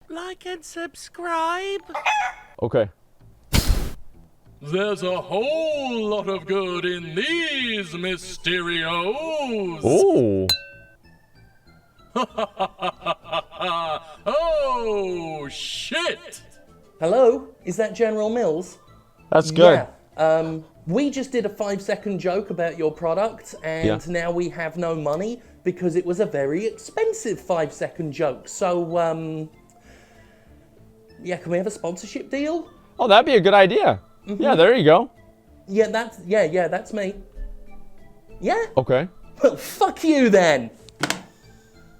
like and subscribe. Okay. There's a whole lot of good in these Mysterios. Ooh. Oh, shit! Hello? Is that General Mills? That's good. Yeah. We just did a 5-second joke about your product, and now we have no money because it was a very expensive 5-second joke. So, yeah, can we have a sponsorship deal? Oh, that'd be a good idea. Yeah, there you go. Yeah, that's me. Yeah? Okay. Well, fuck you then.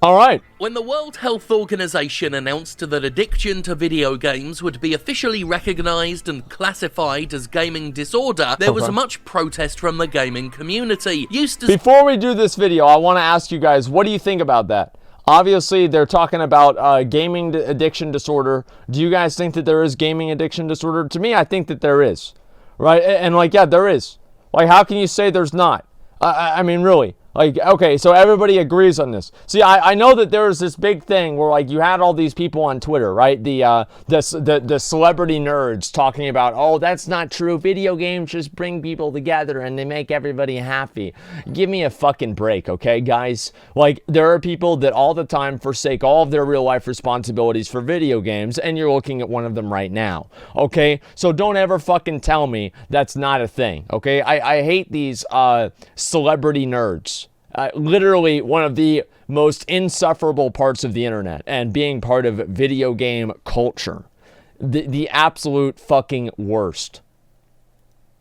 All right. When the World Health Organization announced that addiction to video games would be officially recognized and classified as gaming disorder, there was much protest from the gaming community. Before we do this video, I want to ask you guys, what do you think about that? Obviously, they're talking about gaming addiction disorder. Do you guys think that there is gaming addiction disorder? To me, I think that there is, right? And like, yeah, there is. Like, how can you say there's not? I mean, really. Like, okay, so everybody agrees on this. See, I know that there was this big thing where, like, you had all these people on Twitter, right? The celebrity nerds talking about, oh, that's not true. Video games just bring people together and they make everybody happy. Give me a fucking break, okay, guys? Like, there are people that all the time forsake all of their real-life responsibilities for video games, and you're looking at one of them right now, okay? So don't ever fucking tell me that's not a thing, okay? I hate these celebrity nerds. Literally one of the most insufferable parts of the internet and being part of video game culture. The absolute fucking worst.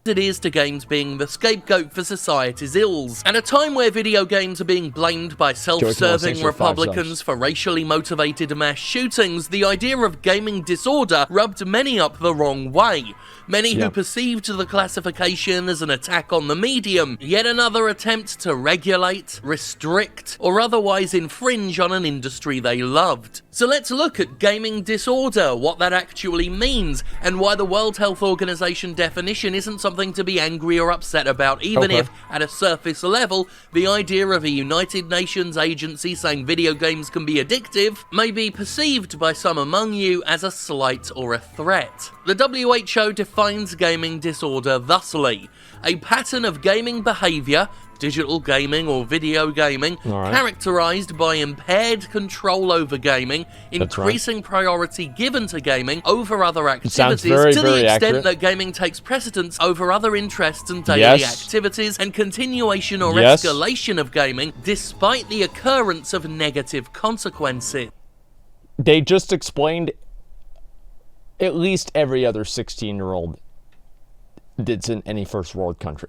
It is to games being the scapegoat for society's ills. At a time where video games are being blamed by self-serving Republicans for racially motivated mass shootings, the idea of gaming disorder rubbed many up the wrong way. Many who perceived the classification as an attack on the medium, yet another attempt to regulate, restrict, or otherwise infringe on an industry they loved. So let's look at gaming disorder, what that actually means, and why the World Health Organization definition isn't something to be angry or upset about, even if, at a surface level, the idea of a United Nations agency saying video games can be addictive may be perceived by some among you as a slight or a threat. The WHO defines gaming disorder thusly: a pattern of gaming behavior, digital gaming or video gaming, characterized by impaired control over gaming, increasing priority given to gaming over other activities, to the extent that gaming takes precedence over other interests and daily activities, and continuation or escalation of gaming despite the occurrence of negative consequences. They just explained at least every other 16-year-old that's in any first world country.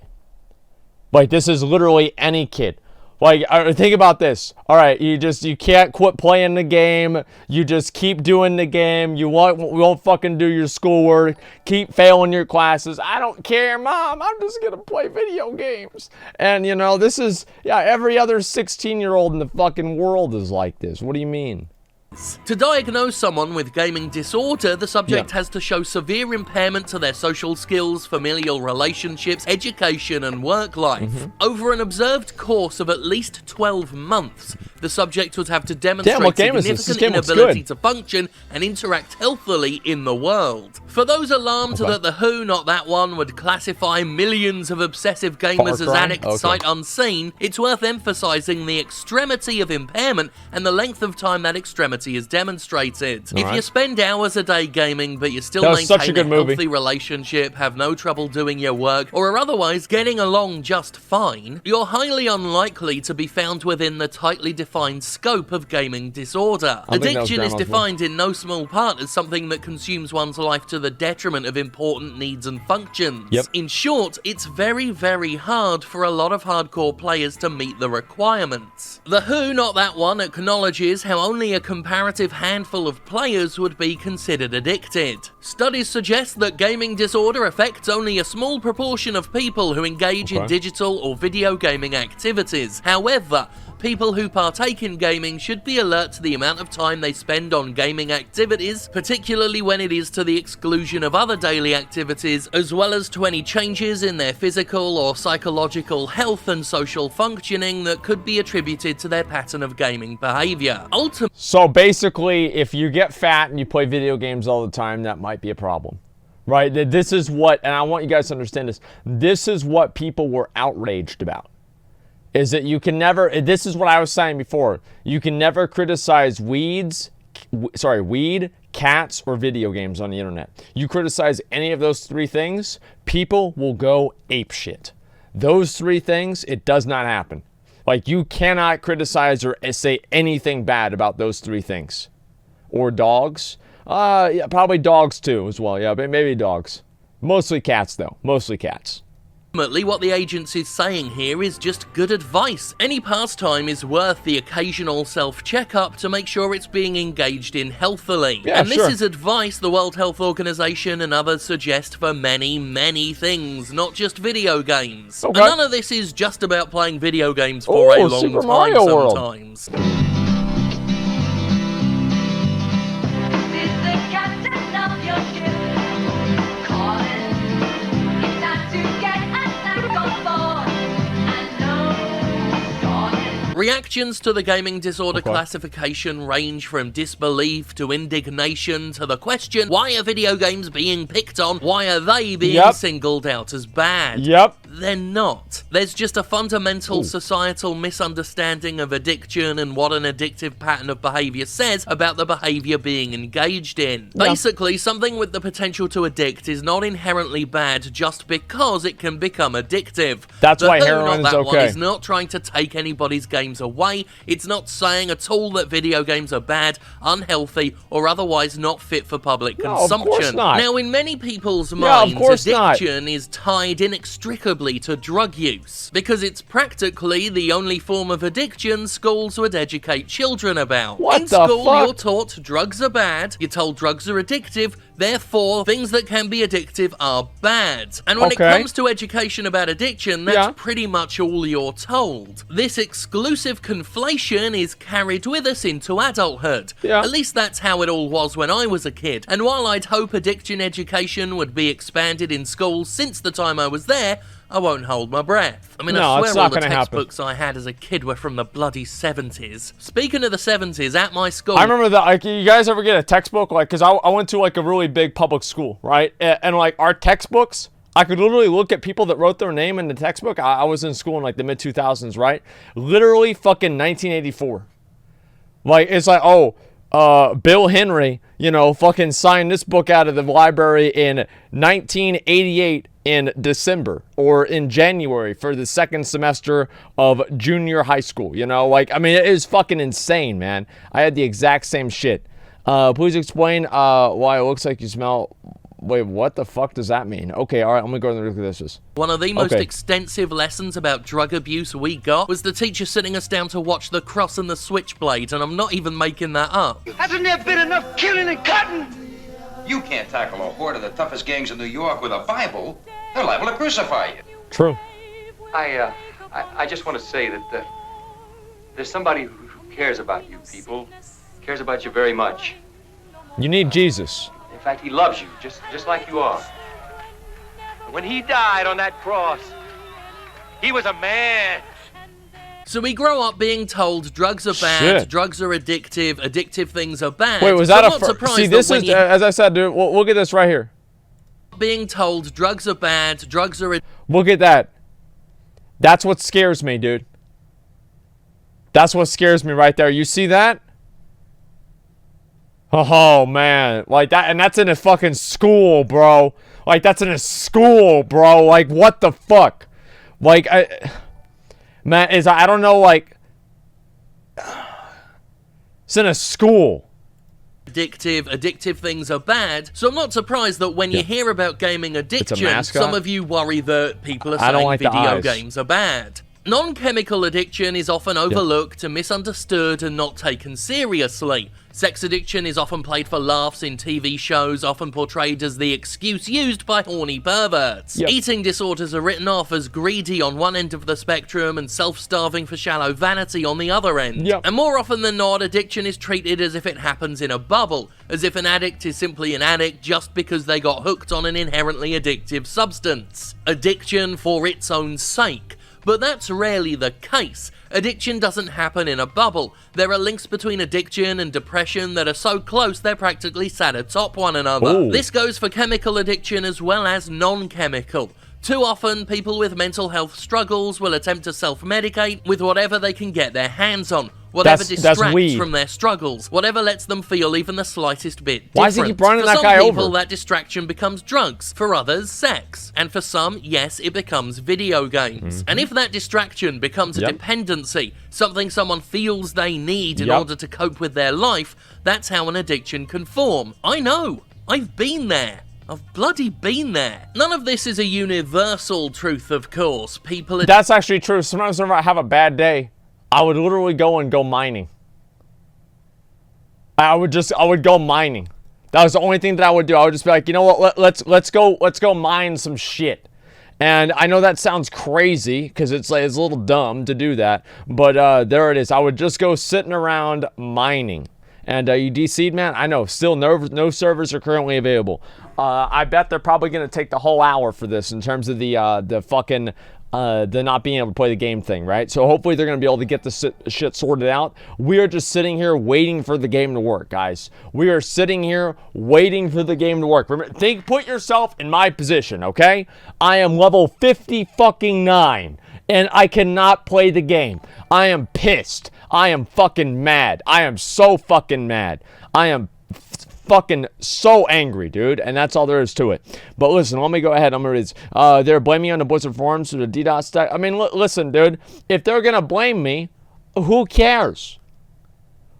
Like, this is literally any kid. Like, think about this. All right, you can't quit playing the game. You just keep doing the game. You won't fucking do your schoolwork. Keep failing your classes. I don't care, Mom. I'm just gonna play video games. And you know, this is every other 16-year-old in the fucking world is like this. What do you mean? To diagnose someone with gaming disorder, the subject has to show severe impairment to their social skills, familial relationships, education, and work life. Over an observed course of at least 12 months, the subject would have to demonstrate significant inability to function and interact healthily in the world. For those alarmed that the WHO, not that one, would classify millions of obsessive gamers as addicts sight unseen, it's worth emphasizing the extremity of impairment and the length of time that extremity is demonstrated. If you spend hours a day gaming but you still maintain a healthy relationship, have no trouble doing your work, or are otherwise getting along just fine, you're highly unlikely to be found within the tightly defined scope of gaming disorder. Addiction is defined in no small part as something that consumes one's life to the detriment of important needs and functions. In short, it's very, very hard for a lot of hardcore players to meet the requirements. The WHO, not that one, acknowledges how only a comparative handful of players would be considered addicted. Studies suggest that gaming disorder affects only a small proportion of people who engage in digital or video gaming activities. However, People who partake in gaming should be alert to the amount of time they spend on gaming activities, particularly when it is to the exclusion of other daily activities, as well as to any changes in their physical or psychological health and social functioning that could be attributed to their pattern of gaming behavior. So basically, if you get fat and you play video games all the time, that might be a problem. Right? This is what, and I want you guys to understand this, this is what people were outraged about. Is that you can never, this is what I was saying before, you can never criticize weed, cats, or video games on the internet. You criticize any of those three things, people will go apeshit. Those three things, it does not happen. Like, you cannot criticize or say anything bad about those three things. Or dogs. Yeah, probably dogs too as well. Yeah, but maybe dogs. Mostly cats though. Mostly cats. Ultimately, what the agency's saying here is just good advice. Any pastime is worth the occasional self-checkup to make sure it's being engaged in healthily. Yeah, and this sure. is advice the World Health Organization and others suggest for many, many things, not just video games. Okay. And none of this is just about playing video games for a long Super time Mario World. sometimes. Reactions to the gaming disorder classification range from disbelief to indignation to the question, why are video games being picked on? Why are they being singled out as bad? They're not. There's just a fundamental societal misunderstanding of addiction and what an addictive pattern of behavior says about the behavior being engaged in. Basically, something with the potential to addict is not inherently bad just because it can become addictive. That's The why Who, heroin's not that okay. one, is not trying to take anybody's games away. It's not saying at all that video games are bad, unhealthy, or otherwise not fit for public consumption. Of course not. Now, in many people's minds, of course addiction is tied inextricably to drug use, because it's practically the only form of addiction schools would educate children about. What in the school, fuck? you're taught drugs are bad, you're told drugs are addictive, therefore, things that can be addictive are bad. And when it comes to education about addiction, that's pretty much all you're told. This exclusive conflation is carried with us into adulthood. At least that's how it all was when I was a kid. And while I'd hope addiction education would be expanded in schools since the time I was there, I won't hold my breath. I mean, No, I it's swear all not the gonna happen. textbooks I had as a kid were from the bloody 70s. Speaking of the 70s, at my school... I remember that, like, you guys ever get a textbook? Like, because I went to, like, a really big public school, right? And, like, our textbooks, I could literally look at people that wrote their name in the textbook. I was in school in, like, the mid-2000s, right? Literally fucking 1984. Like, it's like, Bill Henry, you know, fucking signed this book out of the library in 1988 in December or in January for the second semester of junior high school, you know? Like, I mean, it is fucking insane, man. I had the exact same shit. Please explain why it looks like you smell... Wait, what the fuck does that mean? Okay, all right, I'm gonna go and look at this. One of the most extensive lessons about drug abuse we got was the teacher sitting us down to watch The Cross and the Switchblade, and I'm not even making that up. Hasn't there been enough killing and cutting? You can't tackle a horde of the toughest gangs in New York with a Bible. They're liable to crucify you. True. I just want to say that there's somebody who cares about you people, cares about you very much. You need Jesus. In fact, he loves you, just like you are. When he died on that cross, he was a man. So we grow up being told drugs are bad, drugs are addictive, addictive things are bad. Wait, was so that I'm a... not surprised See, that this when is... As I said, dude, look at this right here. being told drugs are bad, drugs are... Look at that. That's what scares me, dude. That's what scares me right there. You see that? Oh, man. Like, that, and that's in a fucking school, bro. Like, that's in a school, bro. Like, what the fuck? Like, man, I don't know, like... It's in a school. Addictive things are bad. So I'm not surprised that when you hear about gaming addiction, some of you worry that people are saying video games are bad. Non-chemical addiction is often overlooked and misunderstood and not taken seriously. Sex addiction is often played for laughs in TV shows, often portrayed as the excuse used by horny perverts. Eating disorders are written off as greedy on one end of the spectrum and self-starving for shallow vanity on the other end. And more often than not, addiction is treated as if it happens in a bubble, as if an addict is simply an addict just because they got hooked on an inherently addictive substance. Addiction for its own sake. But that's rarely the case. Addiction doesn't happen in a bubble. There are links between addiction and depression that are so close they're practically sat atop one another. This goes for chemical addiction as well as non-chemical. Too often, people with mental health struggles will attempt to self-medicate with whatever they can get their hands on. Whatever distracts from their struggles, whatever lets them feel even the slightest bit different. Why does he keep running that guy over? For some people, that distraction becomes drugs. For others, sex. And for some, yes, it becomes video games. And if that distraction becomes a dependency, something someone feels they need in order to cope with their life, that's how an addiction can form. I know. I've been there. I've bloody been there. None of this is a universal truth, of course. That's actually true. Sometimes whenever I have a bad day, I would literally go mining. I would go mining. That was the only thing that I would do. I would just be like, you know what? Let's go mine some shit. And I know that sounds crazy because it's a little dumb to do that, but there it is. I would just go sitting around mining. And you DC'd, man? I know. Still, no servers are currently available. I bet they're probably going to take the whole hour for this in terms of the not being able to play the game thing, right? So hopefully they're going to be able to get the shit sorted out. We are just sitting here waiting for the game to work, guys. We are sitting here waiting for the game to work. Remember, put yourself in my position, okay? I am level 50-fucking-9, and I cannot play the game. I am pissed. I am fucking mad. I am so fucking mad. I am fucking so angry, dude, and that's all there is to it. But listen, let me go ahead. I'm gonna read this. They're blaming on the Blizzard forums for the DDoS stack. I mean, listen, dude, if they're gonna blame me, who cares?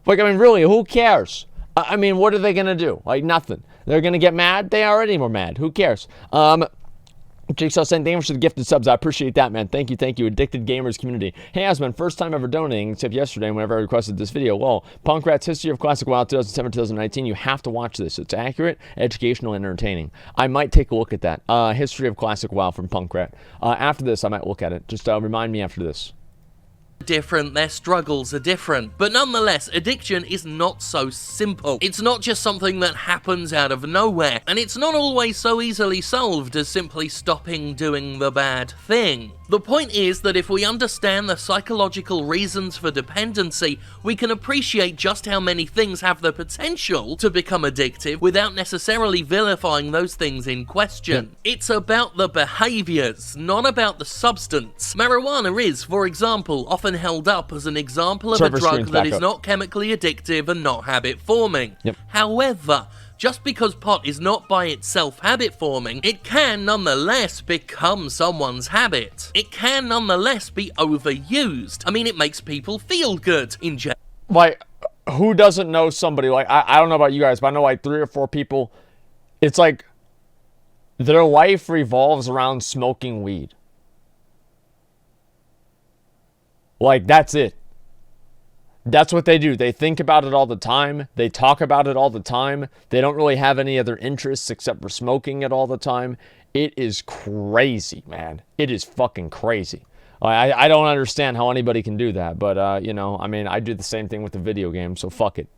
Like, I mean, really, who cares? I mean, what are they gonna do? Like, nothing. They're gonna get mad. They already were mad. Who cares? Jigsaw saying, thank you for the gifted subs. I appreciate that, man. Thank you. Addicted Gamers community. Hey, Asman, first time ever donating, except yesterday whenever I requested this video. Well, Punk Rat's History of Classic WoW 2007-2019. You have to watch this. It's accurate, educational, and entertaining. I might take a look at that. History of Classic WoW from Punk Rat. After this, I might look at it. Just remind me after this. Different, their struggles are different, but nonetheless, addiction is not so simple. It's not just something that happens out of nowhere, and it's not always so easily solved as simply stopping doing the bad thing. The point is that if we understand the psychological reasons for dependency, we can appreciate just how many things have the potential to become addictive without necessarily vilifying those things in question. It's about the behaviors, not about the substance. Marijuana is, for example, often held up as an example of a drug that is not chemically addictive and not habit-forming. However, just because pot is not by itself habit-forming, it can nonetheless become someone's habit. It can nonetheless be overused. I mean, it makes people feel good in general. Like, who doesn't know somebody, like, I don't know about you guys, but I know like 3 or 4 people, it's like their life revolves around smoking weed. Like, that's it. That's what they do. They think about it all the time. They talk about it all the time. They don't really have any other interests except for smoking it all the time. It is crazy, man. It is fucking crazy. I don't understand how anybody can do that, but, you know, I mean, I do the same thing with the video game, so fuck it.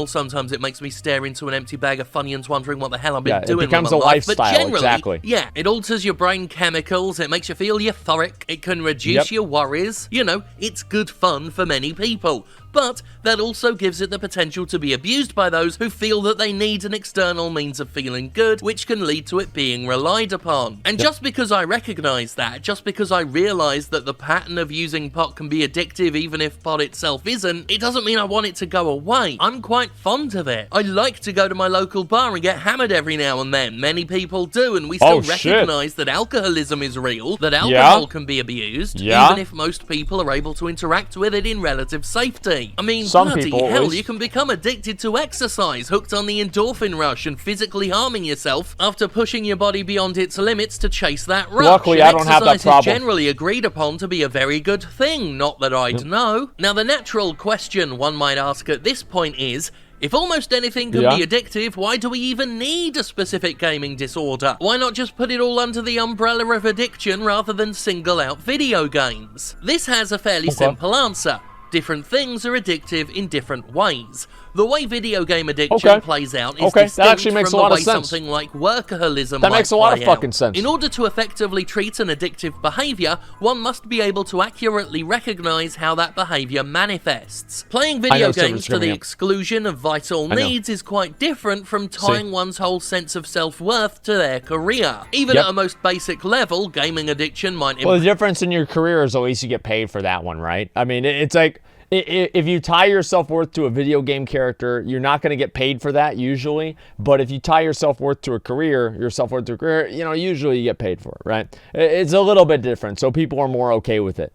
Sometimes it makes me stare into an empty bag of Funyuns wondering what the hell I've been doing it becomes with my a life. lifestyle, but generally, exactly. Yeah, it alters your brain chemicals, it makes you feel euphoric, it can reduce your worries. You know, it's good fun for many people. But that also gives it the potential to be abused by those who feel that they need an external means of feeling good, which can lead to it being relied upon. And just because I recognize that, just because I realize that the pattern of using pot can be addictive even if pot itself isn't, it doesn't mean I want it to go away. I'm quite fond of it. I like to go to my local bar and get hammered every now and then. Many people do, and we still recognize that alcoholism is real, that alcohol can be abused, even if most people are able to interact with it in relative safety. I mean, Some bloody people, at hell, least. you can become addicted to exercise, hooked on the endorphin rush and physically harming yourself after pushing your body beyond its limits to chase that rush. Luckily, and I don't have that exercise problem. is generally agreed upon to be a very good thing, not that I'd know. Now, the natural question one might ask at this point is, if almost anything can be addictive, why do we even need a specific gaming disorder? Why not just put it all under the umbrella of addiction rather than single out video games? This has a fairly simple answer. Different things are addictive in different ways. The way video game addiction plays out is distinct that actually makes from a lot the of way sense. something like workaholism That might makes a lot of play fucking out. sense. In order to effectively treat an addictive behavior, one must be able to accurately recognize how that behavior manifests. Playing video games to the exclusion of vital needs is quite different from tying one's whole sense of self-worth to their career. Even at a most basic level, gaming addiction might... Well, the difference in your career is at least you get paid for that one, right? I mean, it's like... If you tie your self-worth to a video game character, you're not going to get paid for that usually. But if you tie your self-worth to a career, you know, usually you get paid for it, right? It's a little bit different, so people are more okay with it.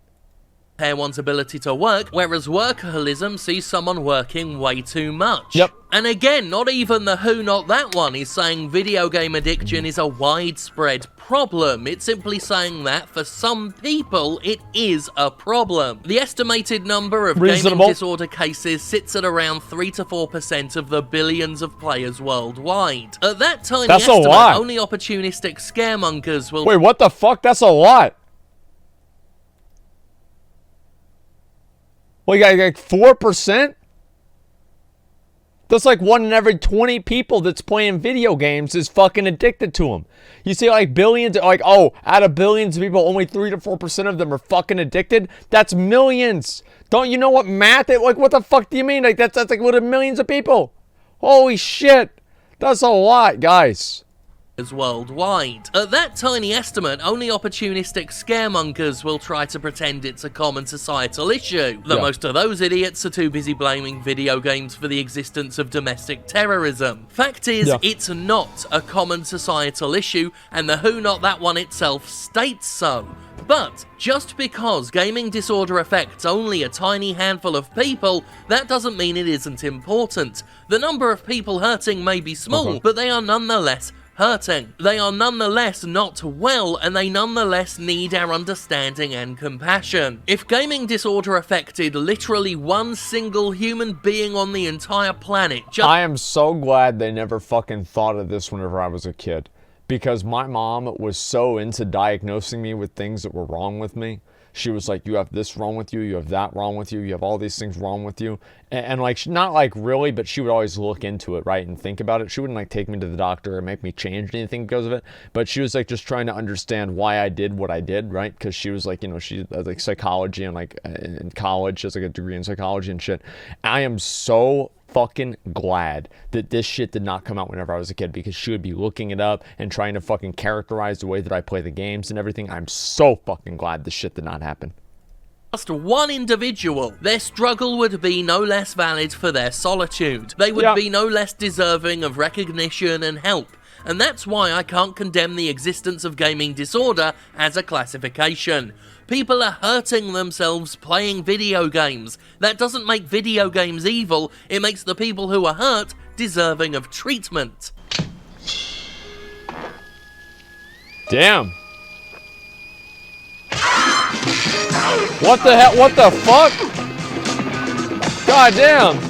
One's ability to work, whereas workaholism sees someone working way too much. And again, not even the Who Not That One is saying video game addiction is a widespread problem. It's simply saying that for some people, it is a problem. The estimated number of gaming disorder cases sits at around 3 to 4% of the billions of players worldwide. At that tiny estimate, only opportunistic scaremongers will... Wait, what the fuck? That's a lot. Well, you got like 4%? That's like 1 in every 20 people that's playing video games is fucking addicted to them. You see like billions, like, oh, out of billions of people, only 3 to 4% of them are fucking addicted? That's millions. Don't you know what math, like, what the fuck do you mean? Like, that's like, what are millions of people? Holy shit. That's a lot, guys. Worldwide. At that tiny estimate, only opportunistic scaremongers will try to pretend it's a common societal issue. Most of those idiots are too busy blaming video games for the existence of domestic terrorism. Fact is, it's not a common societal issue, and the Who Not That One itself states so. But just because gaming disorder affects only a tiny handful of people, that doesn't mean it isn't important. The number of people hurting may be small, but they are nonetheless hurting. They are nonetheless not well, and they nonetheless need our understanding and compassion. If gaming disorder affected literally one single human being on the entire planet, I am so glad they never fucking thought of this whenever I was a kid. Because my mom was so into diagnosing me with things that were wrong with me. She was like, you have this wrong with you, you have that wrong with you, you have all these things wrong with you. And like, not like really, but she would always look into it, right, and think about it. She wouldn't like take me to the doctor or make me change anything because of it. But she was like just trying to understand why I did what I did, right? Because she was like, you know, she like psychology and like in college, she has like a degree in psychology and shit. I am so fucking glad that this shit did not come out whenever I was a kid, because she would be looking it up and trying to fucking characterize the way that I play the games and everything. I'm so fucking glad this shit did not happen. Just one individual, their struggle would be no less valid for their solitude. They would be no less deserving of recognition and help. And that's why I can't condemn the existence of gaming disorder as a classification. People are hurting themselves playing video games. That doesn't make video games evil, it makes the people who are hurt deserving of treatment. Damn. What the hell? What the fuck? God damn.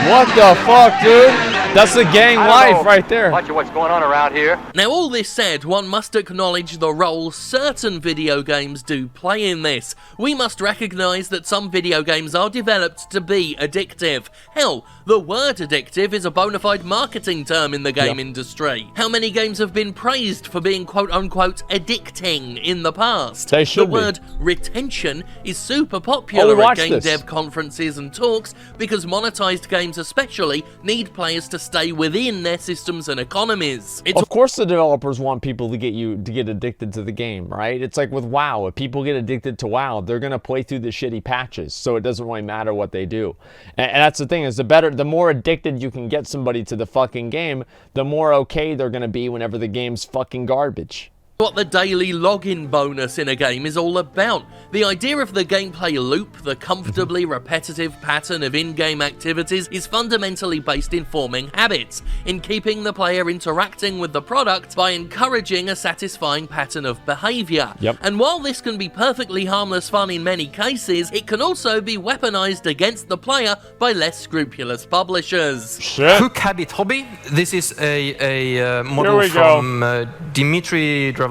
What the fuck, dude? That's the gang life right there. Much of what's going on around here. Now, all this said, one must acknowledge the role certain video games do play in this. We must recognize that some video games are developed to be addictive. Hell, the word addictive is a bona fide marketing term in the game industry. How many games have been praised for being quote-unquote addicting in the past? They should The word retention is super popular at game dev conferences and talks because monetized games especially need players to stay within their systems and economies. Of course the developers want people to get addicted to the game, right? It's like with WoW. If people get addicted to WoW, they're going to play through the shitty patches, so it doesn't really matter what they do. And that's the thing, is the more addicted you can get somebody to the fucking game, the more okay they're going to be whenever the game's fucking garbage. what the daily login bonus in a game is all about. The idea of the gameplay loop, the comfortably repetitive pattern of in-game activities, is fundamentally based in forming habits, in keeping the player interacting with the product by encouraging a satisfying pattern of behavior. And while this can be perfectly harmless fun in many cases, it can also be weaponized against the player by less scrupulous publishers. Hook Habit Hobby. This is a model from Dimitri Dravana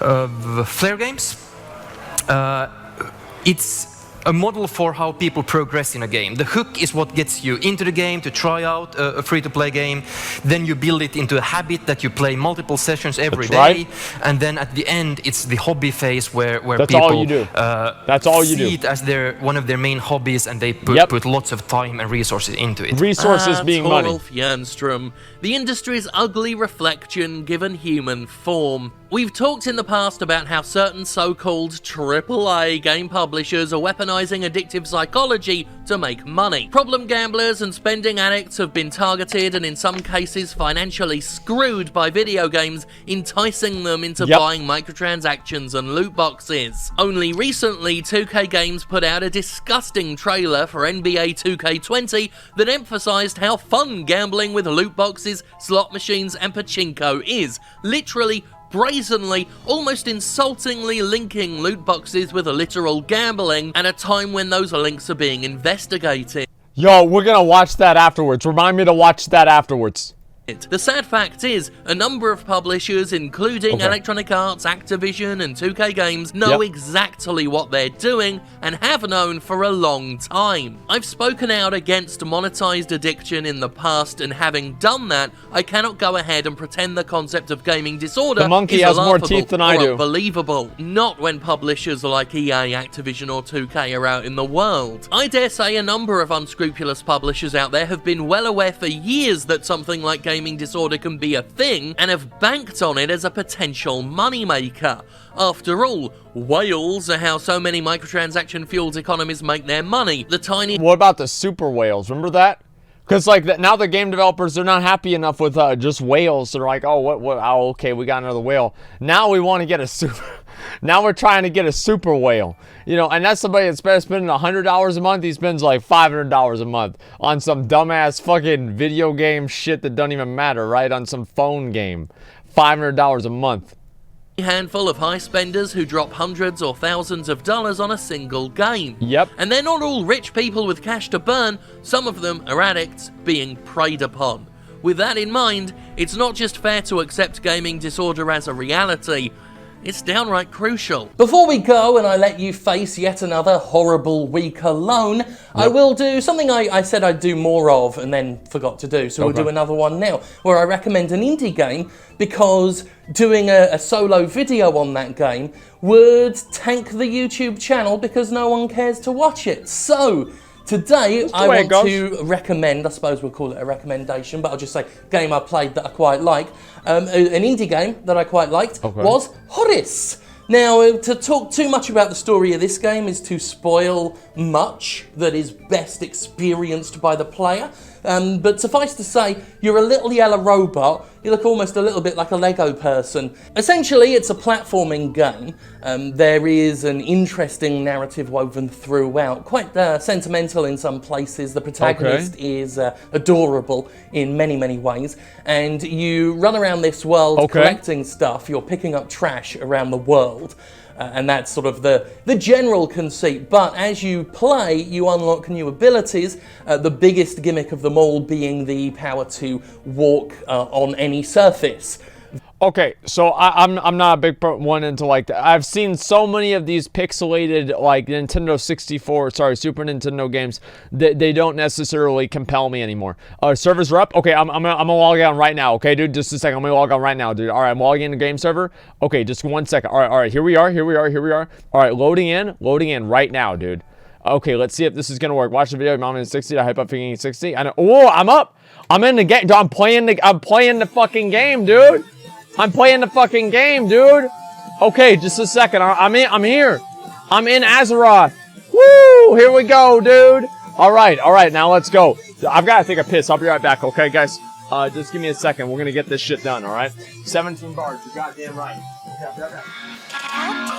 of Flare Games. It's a model for how people progress in a game. The hook is what gets you into the game to try out a free-to-play game. Then you build it into a habit that you play multiple sessions every day. And then at the end, it's the hobby phase where people see it as one of their main hobbies, and they put lots of time and resources into it. Resources being money. Torolf Jernstrom, the industry's ugly reflection given human form. We've talked in the past about how certain so-called AAA game publishers are weaponizing addictive psychology to make money. Problem gamblers and spending addicts have been targeted and in some cases financially screwed by video games, enticing them into buying microtransactions and loot boxes. Only recently, 2K Games put out a disgusting trailer for NBA 2K20 that emphasized how fun gambling with loot boxes, slot machines and pachinko is. Literally, brazenly, almost insultingly linking loot boxes with literal gambling at a time when those links are being investigated. Yo, we're gonna watch that afterwards. Remind me to watch that afterwards. The sad fact is, a number of publishers, including Electronic Arts, Activision, and 2K Games, know exactly what they're doing and have known for a long time. I've spoken out against monetized addiction in the past, and having done that, I cannot go ahead and pretend the concept of gaming disorder is has more teeth than I do. Unbelievable. Not when publishers like EA, Activision, or 2K are out in the world. I dare say a number of unscrupulous publishers out there have been well aware for years that something like gaming disorder can be a thing, and have banked on it as a potential moneymaker. After all, whales are how so many microtransaction-fueled economies make their money. The tiny... What about the super whales? Remember that? Because like now the game developers, they're not happy enough with just whales. So they're like, oh, oh, okay, we got another whale. Now we want to get a super... Now we're trying to get a super whale. You know, and that's somebody that's spending $100 a month. He spends like $500 a month on some dumbass fucking video game shit that doesn't even matter, right? On some phone game. $500 a month. Handful of high spenders who drop hundreds or thousands of dollars on a single game. And they're not all rich people with cash to burn. Some of them are addicts being preyed upon. With that in mind, it's not just fair to accept gaming disorder as a reality. It's downright crucial. Before we go and I let you face yet another horrible week alone, I will do something I said I'd do more of and then forgot to do. So we'll do another one now, where I recommend an indie game, because doing a solo video on that game would tank the YouTube channel because no one cares to watch it. So today, I want to recommend, I suppose we'll call it a recommendation, but I'll just say game I played that I quite like. An indie game that I quite liked was Horace. Now, to talk too much about the story of this game is to spoil much that is best experienced by the player. But suffice to say, you're a little yellow robot. You look almost a little bit like a Lego person. Essentially, it's a platforming game. There is an interesting narrative woven throughout, quite sentimental in some places. The protagonist is adorable in many, many ways. And you run around this world collecting stuff. You're picking up trash around the world. And that's sort of the general conceit. But as you play, you unlock new abilities, the biggest gimmick of them all being the power to walk on any surface. Okay, so I'm not a big one into like that. I've seen so many of these pixelated like Nintendo 64, Super Nintendo games that they don't necessarily compel me anymore. Servers are up. Okay, I'm gonna log on right now. Okay, dude, just a second. I'm gonna log on right now, dude. All right, I'm logging in the game server. Okay, just 1 second. All right, here we are. All right, loading in right now, dude. Okay, let's see if this is gonna work. Watch the video. Mom in 60. I hype up thinking 60. I know. Oh, I'm up. I'm in the game. Dude, I'm playing the fucking game, dude. I'm playing the fucking game, dude. Okay, just a second. I'm here. I'm in Azeroth. Woo! Here we go, dude. All right. Now let's go. I've got to take a piss. I'll be right back. Okay, guys. Just give me a second. We're gonna get this shit done, all right? 17 bars. You're goddamn right. Okay.